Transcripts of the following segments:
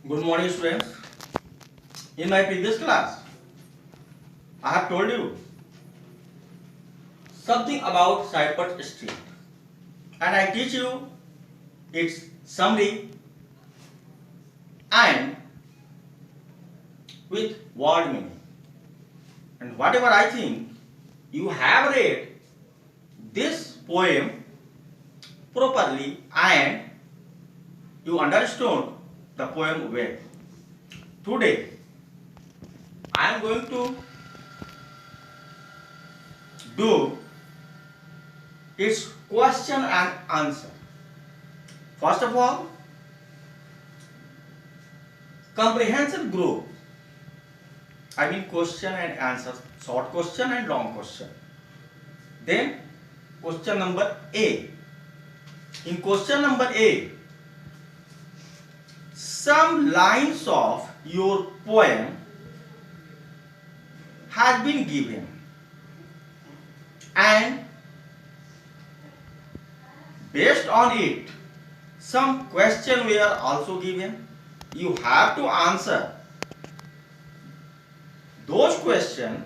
Good morning, students. In my previous class, I have told you something about Cypress Street, and I teach you its summary and with word meaning. And whatever I think you have read this poem properly and you understood the poem well. Today, I am going to do its question and answer. First of all, comprehension group. I mean question and answer, short question and long question. Then question number A. In question number A, some lines of your poem has been given and based on it some questions were also given. You have to answer those questions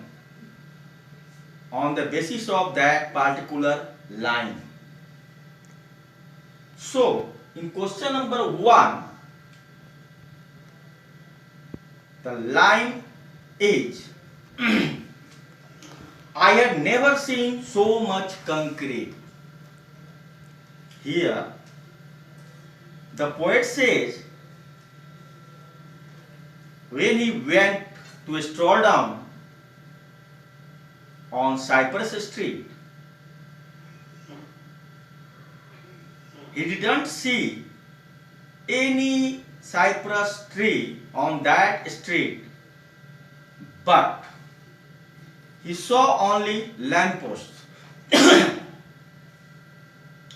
on the basis of that particular line. So, in question number 1, the line is I had never seen so much concrete. Here, the poet says when he went to stroll down on Cypress Street, he didn't see any cypress tree on that street, but he saw only lampposts.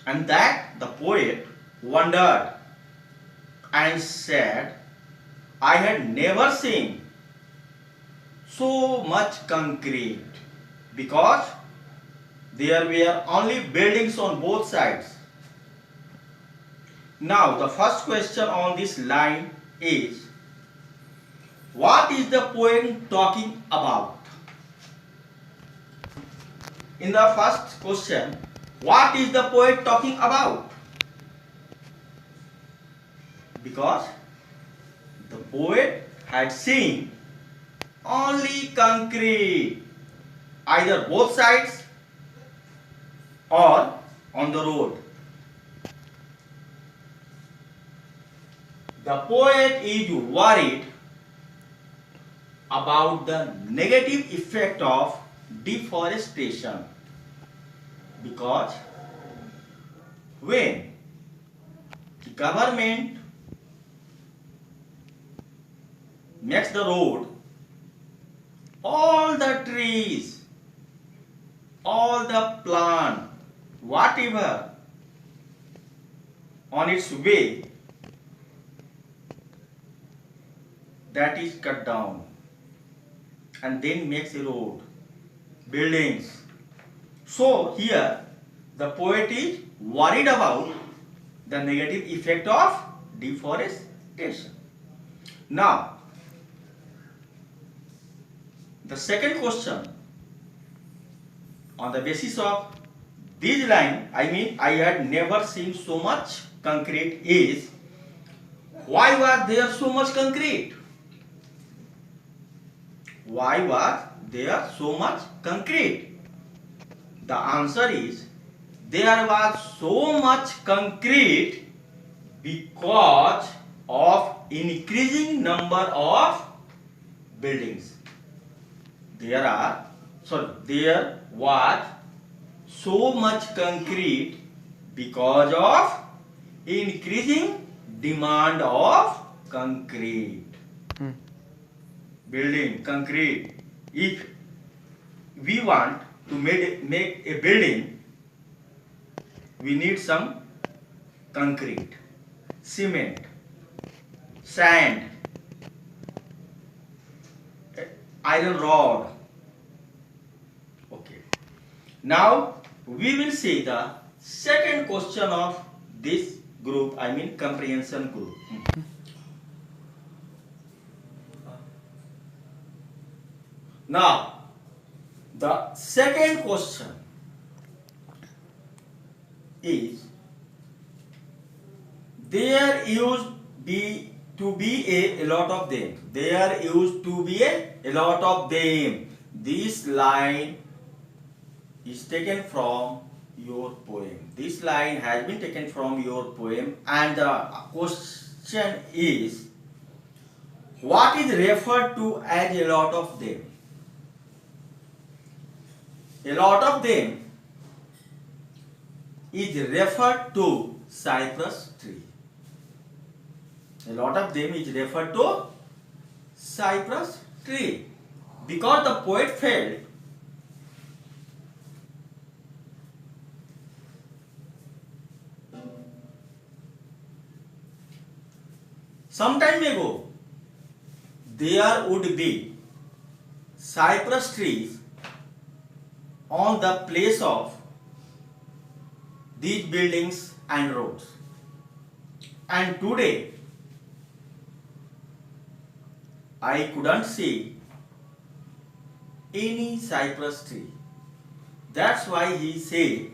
And that the poet wondered and said, I had never seen so much concrete because there were only buildings on both sides. Now the first question on this line is, what is the poem talking about? In the first question, what is the poet talking about? Because the poet had seen only concrete, either both sides or on the road. The poet is worried about the negative effect of deforestation because when the government makes the road, all the trees, all the plant, whatever on its way, that is cut down and then makes a road, buildings. So here the poet is worried about the negative effect of deforestation. Now the second question on the basis of this line, I mean I had never seen so much concrete, is why was there so much concrete? Why was there so much concrete? The answer is there was so much concrete because of increasing number of buildings. There was so much concrete because of increasing demand of concrete. Building, concrete. If we want to make a building, we need some concrete, cement, sand, iron rod. Okay. Now we will see the second question of this group, I mean comprehension group. Now, the second question is, there used to be a lot of them. There used to be a lot of them. This line is taken from your poem. This line has been taken from your poem, and the question is, what is referred to as a lot of them? A lot of them is referred to cypress tree. A lot of them is referred to cypress tree, because the poet felt some time ago there would be cypress trees on the place of these buildings and roads, and today I couldn't see any cypress tree. That's why he said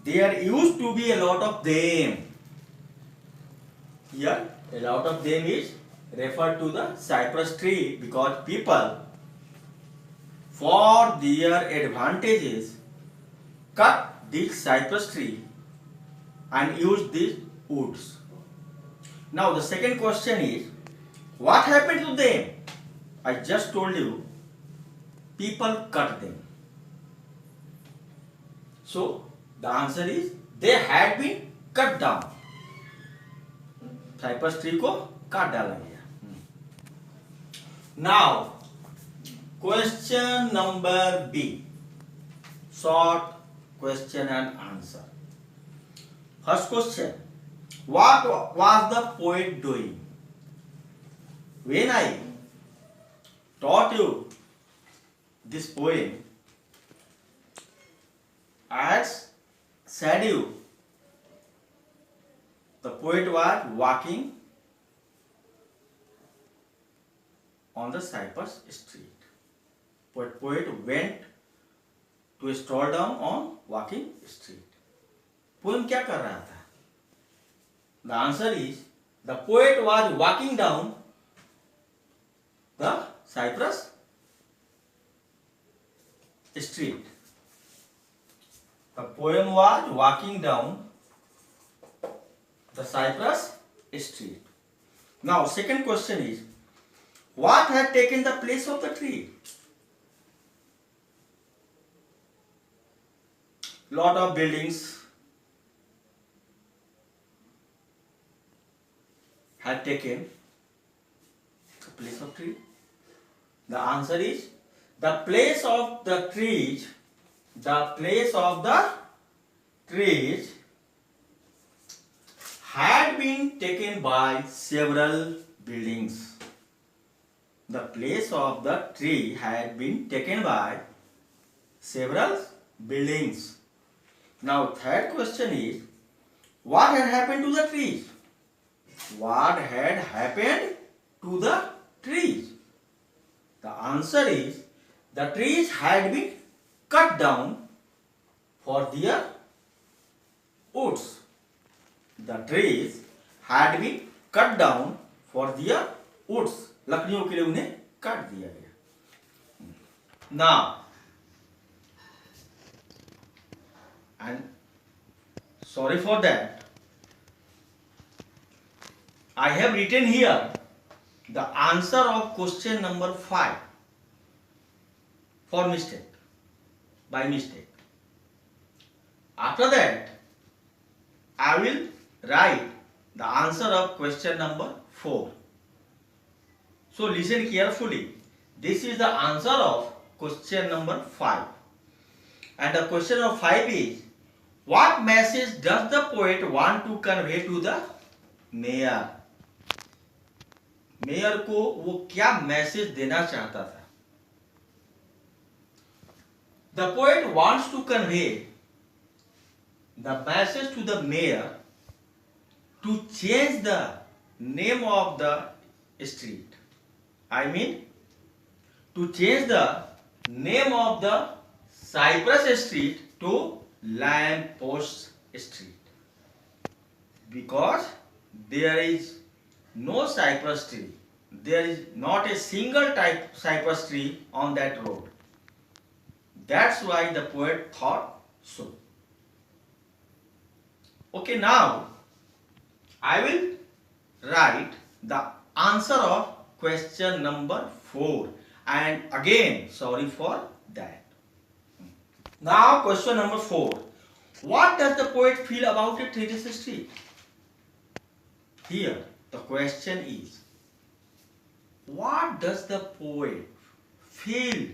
there used to be a lot of them. Here, a lot of them is referred to the cypress tree, because people, for their advantages, cut this cypress tree and use these woods. Now the second question is, what happened to them? I just told you, people cut them. So the answer is, they had been cut down. Cypress tree को काट डाला गया. Now question number B, short question and answer. First question, what was the poet doing? When I taught you this poem, I said you the poet was walking on the cypress street. Poet went to stroll down on walking street. Poem क्या कर रहा था? The answer is, the poet was walking down the cypress street. The poem was walking down the cypress street. Now second question is, what had taken the place of the tree? Lot of buildings had taken the place of tree. The answer is, the place of the trees had been taken by several buildings. The place of the tree had been taken by several buildings. Now third question is, what had happened to the trees? What had happened to the trees? The answer is, the trees had been cut down for their woods. The trees had been cut down for their woods. लकड़ियों के लिए उन्हें काट दिया गया. Now, and sorry for that, I have written here the answer of question number 5 for mistake, by mistake. After that, I will write the answer of question number 4. So listen carefully. This is the answer of question number 5. And the question of 5 is, what message does the poet want to convey to the mayor? Mayor को वो क्या message देना चाहता था? The poet wants to convey the message to the mayor to change the name of the street. I mean, to change the name of the Cypress Street to Lamp Post Street, because there is no cypress tree. There is not a single type cypress tree on that road. That's why the poet thought so. Okay, now I will write the answer of question number 4, and again sorry for that. Now question number 4. What does the poet feel about a treeless street? Here the question is, what does the poet feel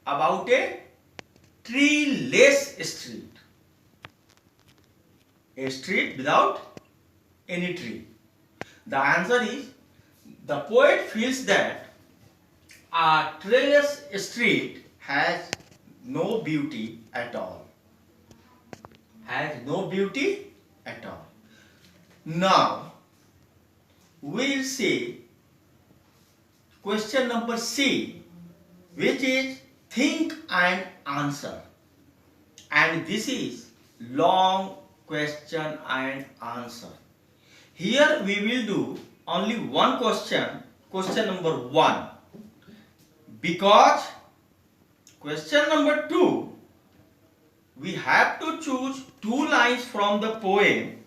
about a treeless street? A street without any tree. The answer is, the poet feels that a treeless street has no beauty at all. Has no beauty at all. Now we will see question number C, which is think and answer, and this is long question and answer. Here we will do only one question, question number 1, because question number 2 we have to choose 2 lines from the poem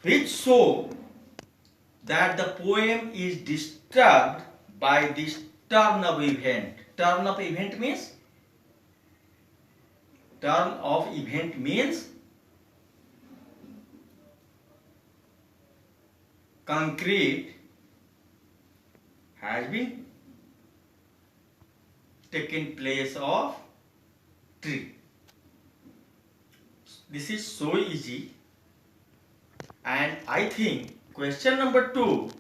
which show that the poem is disturbed by this turn of event. Turn of event means concrete has been taken place of tree. This is so easy, and I think question number 2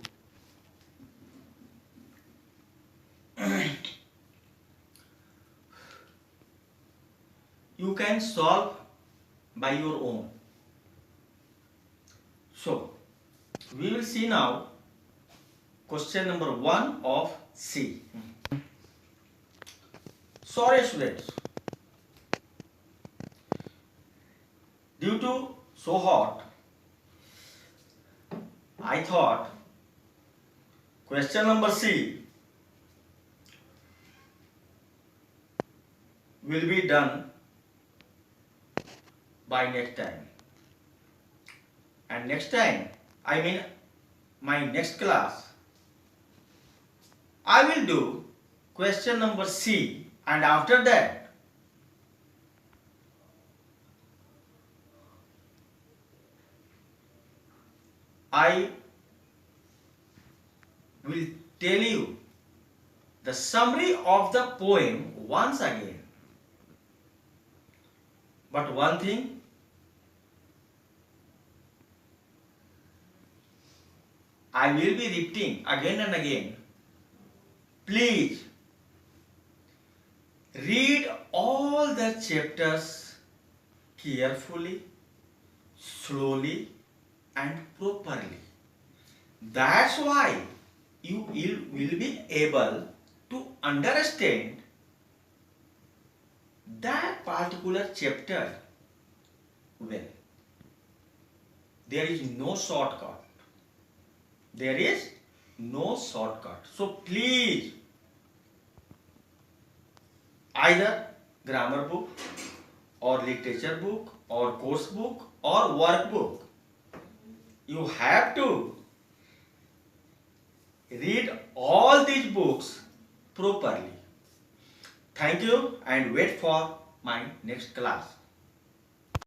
you can solve by your own. So we will see now question number 1 of C. Sorry students, due to so hot, I thought question number C will be done by next time, and next time, I mean my next class, I will do question number C, and after that I will tell you the summary of the poem once again. But one thing, I will be repeating again and again. Please read all the chapters carefully, slowly and properly. That's why you will be able to understand that particular chapter well. There is no shortcut. There is no shortcut. So please, either grammar book or literature book or course book or workbook, you have to read all these books properly. Thank you, and wait for my next class.